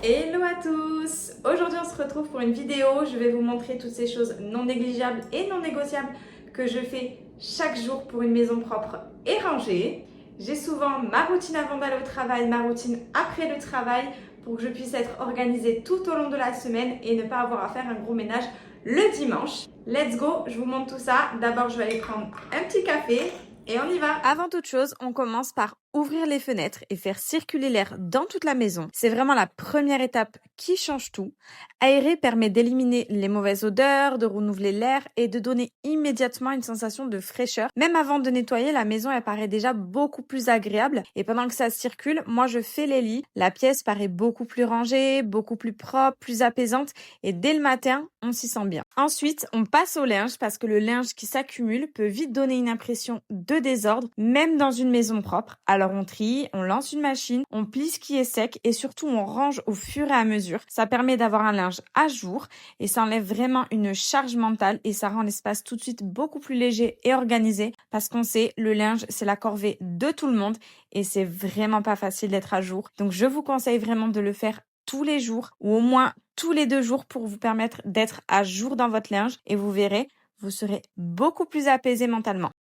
Hello à tous! Aujourd'hui on se retrouve pour une vidéo, je vais vous montrer toutes ces choses non négligeables et non négociables que je fais chaque jour pour une maison propre et rangée. J'ai souvent ma routine avant d'aller au travail, ma routine après le travail pour que je puisse être organisée tout au long de la semaine et ne pas avoir à faire un gros ménage le dimanche. Let's go, je vous montre tout ça. D'abord je vais aller prendre un petit café et on y va! Avant toute chose, on commence par ouvrir les fenêtres et faire circuler l'air dans toute la maison. C'est vraiment la première étape qui change tout. Aérer permet d'éliminer les mauvaises odeurs, de renouveler l'air et de donner immédiatement une sensation de fraîcheur. Même avant de nettoyer, la maison elle paraît déjà beaucoup plus agréable. Et pendant que ça circule, moi je fais les lits. La pièce paraît beaucoup plus rangée, beaucoup plus propre, plus apaisante. Et dès le matin, on s'y sent bien. Ensuite, on passe au linge parce que le linge qui s'accumule peut vite donner une impression de désordre, même dans une maison propre. Alors on trie, on lance une machine, on plie ce qui est sec et surtout on range au fur et à mesure. Ça permet d'avoir un linge à jour et ça enlève vraiment une charge mentale et ça rend l'espace tout de suite beaucoup plus léger et organisé parce qu'on sait le linge c'est la corvée de tout le monde et c'est vraiment pas facile d'être à jour. Donc je vous conseille vraiment de le faire tous les jours ou au moins tous les 2 jours pour vous permettre d'être à jour dans votre linge et vous verrez, vous serez beaucoup plus apaisé mentalement.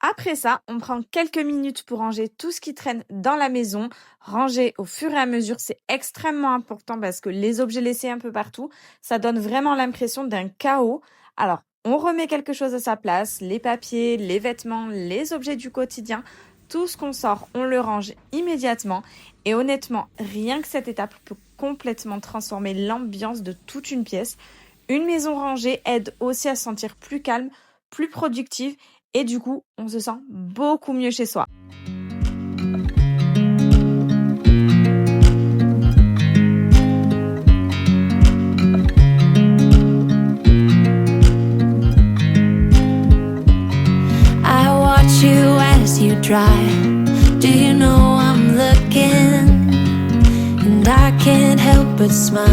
Après ça, on prend quelques minutes pour ranger tout ce qui traîne dans la maison. Ranger au fur et à mesure, c'est extrêmement important parce que les objets laissés un peu partout, ça donne vraiment l'impression d'un chaos. Alors, on remet quelque chose à sa place, les papiers, les vêtements, les objets du quotidien. Tout ce qu'on sort, on le range immédiatement. Et honnêtement, rien que cette étape peut complètement transformer l'ambiance de toute une pièce. Une maison rangée aide aussi à se sentir plus calme, plus productive et du coup, on se sent beaucoup mieux chez soi. I watch you as you drive. Do you know I'm looking? And I can't help but smile.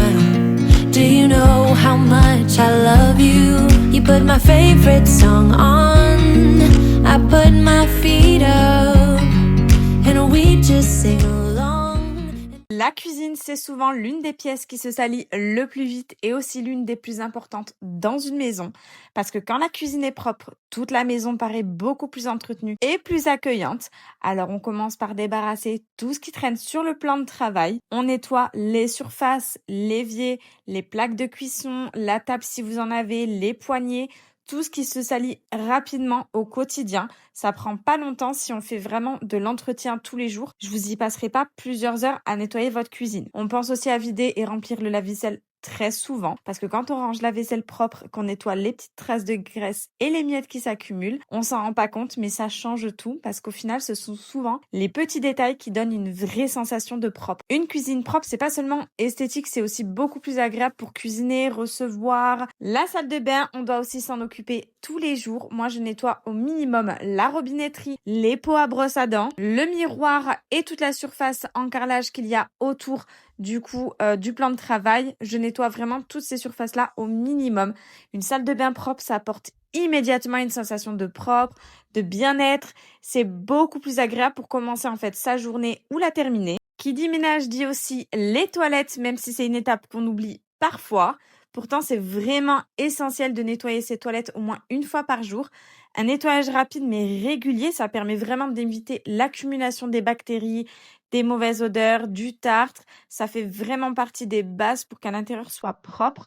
Do you know how much I love you? You put my favorite song on. I put my feet up. And we just sing along. La cuisine, c'est souvent l'une des pièces qui se salit le plus vite et aussi l'une des plus importantes dans une maison. Parce que quand la cuisine est propre, toute la maison paraît beaucoup plus entretenue et plus accueillante. Alors on commence par débarrasser tout ce qui traîne sur le plan de travail. On nettoie les surfaces, l'évier, les plaques de cuisson, la table si vous en avez, les poignées. Tout ce qui se salit rapidement au quotidien. Ça prend pas longtemps si on fait vraiment de l'entretien tous les jours. Je vous y passerai pas plusieurs heures à nettoyer votre cuisine. On pense aussi à vider et remplir le lave-vaisselle très souvent parce que quand on range la vaisselle propre, qu'on nettoie les petites traces de graisse et les miettes qui s'accumulent, on s'en rend pas compte mais ça change tout parce qu'au final ce sont souvent les petits détails qui donnent une vraie sensation de propre. Une cuisine propre, c'est pas seulement esthétique, c'est aussi beaucoup plus agréable pour cuisiner, recevoir. La salle de bain, on doit aussi s'en occuper tous les jours. Moi je nettoie au minimum la robinetterie, les pots à brosse à dents, le miroir et toute la surface en carrelage qu'il y a autour du plan de travail. Je nettoie vraiment toutes ces surfaces-là au minimum. Une salle de bain propre, ça apporte immédiatement une sensation de propre, de bien-être. C'est beaucoup plus agréable pour commencer en fait sa journée ou la terminer. Qui dit ménage dit aussi les toilettes, même si c'est une étape qu'on oublie parfois. Pourtant, c'est vraiment essentiel de nettoyer ses toilettes au moins une fois par jour. Un nettoyage rapide mais régulier, ça permet vraiment d'éviter l'accumulation des bactéries, des mauvaises odeurs, du tartre. Ça fait vraiment partie des bases pour qu'un intérieur soit propre.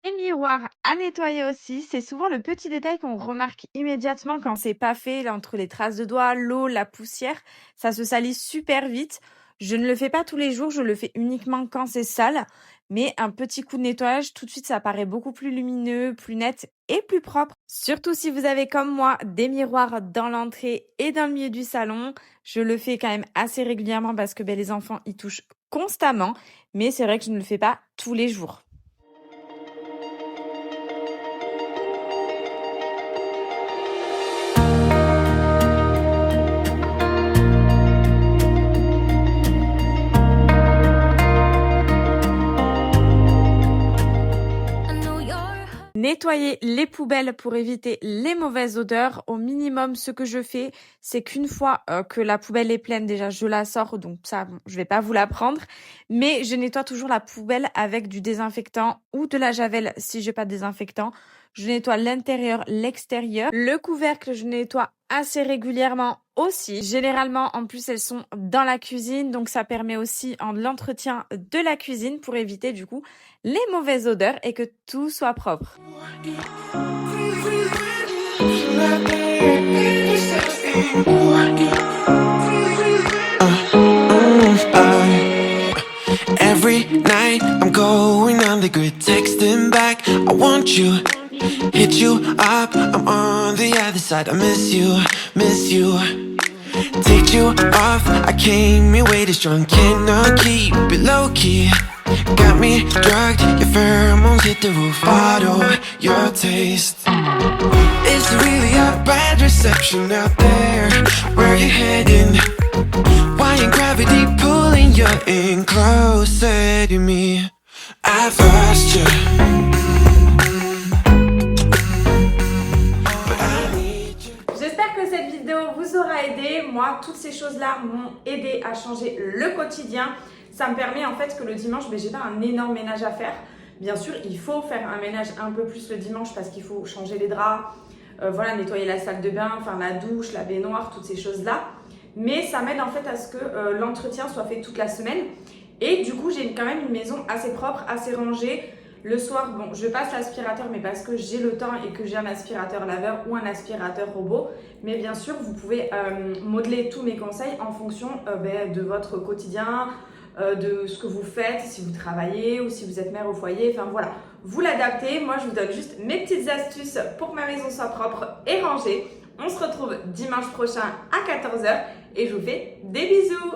Les miroirs à nettoyer aussi, c'est souvent le petit détail qu'on remarque immédiatement quand c'est pas fait, là, entre les traces de doigts, l'eau, la poussière, ça se salit super vite. Je ne le fais pas tous les jours, je le fais uniquement quand c'est sale, mais un petit coup de nettoyage, tout de suite, ça paraît beaucoup plus lumineux, plus net et plus propre. Surtout si vous avez comme moi des miroirs dans l'entrée et dans le milieu du salon. Je le fais quand même assez régulièrement parce que les enfants y touchent constamment, mais c'est vrai que je ne le fais pas tous les jours. Nettoyer les poubelles pour éviter les mauvaises odeurs. Au minimum, ce que je fais, c'est qu'une fois que la poubelle est pleine, déjà je la sors, donc ça, bon, je vais pas vous la prendre. Mais je nettoie toujours la poubelle avec du désinfectant ou de la javel si j'ai pas de désinfectant. Je nettoie l'intérieur, l'extérieur. Le couvercle, je nettoie assez régulièrement aussi. Généralement, en plus, elles sont dans la cuisine, donc ça permet aussi l'entretien de la cuisine pour éviter du coup les mauvaises odeurs et que tout soit propre. Every night I'm going on the grid, texting back, I want you, hit you up, I'm on the other side, I miss you, miss you. Take you off, I came here way too strong, cannot keep it low key. Got me drugged, your pheromones hit the roof, bottle your taste. It's really a bad reception out there, where you heading? Why ain't gravity pulling you in closer to me? I've lost you. J'espère que cette vidéo vous aura aidé. Moi, toutes ces choses-là m'ont aidé à changer le quotidien. Ça me permet en fait que le dimanche, j'ai pas un énorme ménage à faire. Bien sûr, il faut faire un ménage un peu plus le dimanche parce qu'il faut changer les draps, voilà, nettoyer la salle de bain, faire la douche, la baignoire, toutes ces choses-là. Mais ça m'aide en fait à ce que l'entretien soit fait toute la semaine. Et du coup, j'ai quand même une maison assez propre, assez rangée. Le soir, bon, je passe l'aspirateur, mais parce que j'ai le temps et que j'ai un aspirateur laveur ou un aspirateur robot. Mais bien sûr, vous pouvez modeler tous mes conseils en fonction de votre quotidien, de ce que vous faites, si vous travaillez ou si vous êtes mère au foyer. Enfin voilà, vous l'adaptez. Moi, je vous donne juste mes petites astuces pour que ma maison soit propre et rangée. On se retrouve dimanche prochain à 14h et je vous fais des bisous.